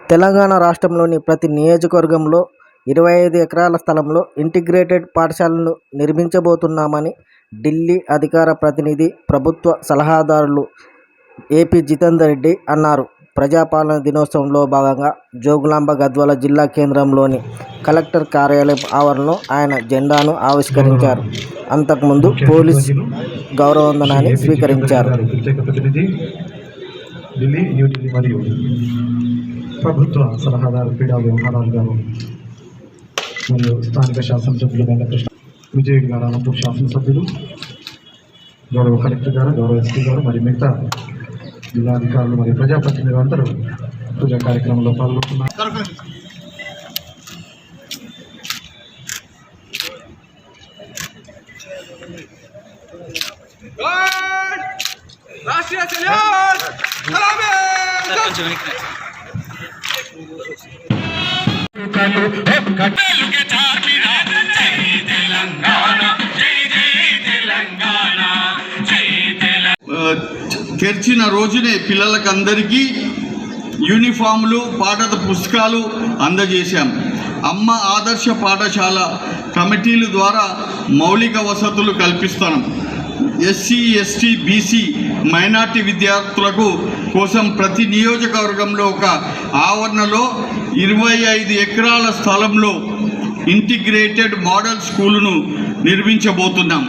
తెలంగాణ రాష్ట్రంలోని ప్రతి నియోజకవర్గంలో 25 ఎకరాల స్థలంలో ఇంటిగ్రేటెడ్ పాఠశాలను నిర్మించబోతున్నామని ఢిల్లీ అధికార ప్రతినిధి, ప్రభుత్వ సలహాదారులు ఏపీ జితేందర్ రెడ్డి అన్నారు. ప్రజాపాలన దినోత్సవంలో భాగంగా జోగులాంబ గద్వాల జిల్లా కేంద్రంలోని కలెక్టర్ కార్యాలయం ఆవరణలో ఆయన జెండాను ఆవిష్కరించారు. అంతకుముందు పోలీస్ గౌరవవందనాన్ని స్వీకరించారు. ఢిల్లీ, న్యూఢిల్లీ మరియు ప్రభుత్వ సలహాదారు క్రీడా వ్యవహారాలు గారు మరియు స్థానిక శాసనసభ్యులు వెంకటకృష్ణ, విజయ్ గారు, అనంతపూర్ శాసనసభ్యులు, గౌరవ కలెక్టర్ గారు, గౌరవ ఎస్పీ గారు మరియు మిగతా జిల్లా అధికారులు మరియు ప్రజాప్రతినిధులు అందరూ పూజా కార్యక్రమంలో పాల్గొంటున్నారు. తెరిచిన రోజునే పిల్లలకందరికీ యూనిఫామ్లు, పాఠ్య పుస్తకాలు అందజేశాం. అమ్మ ఆదర్శ పాఠశాల కమిటీల ద్వారా మౌలిక వసతులు కల్పిస్తాం. ఎస్సీ, ఎస్టీ, బీసీ, మైనార్టీ విద్యార్థులకు కోసం ప్రతి నియోజకవర్గంలో ఒక ఆవరణలో 25 ఎకరాల స్థలంలో ఇంటిగ్రేటెడ్ మోడల్ స్కూలును నిర్మించబోతున్నాం.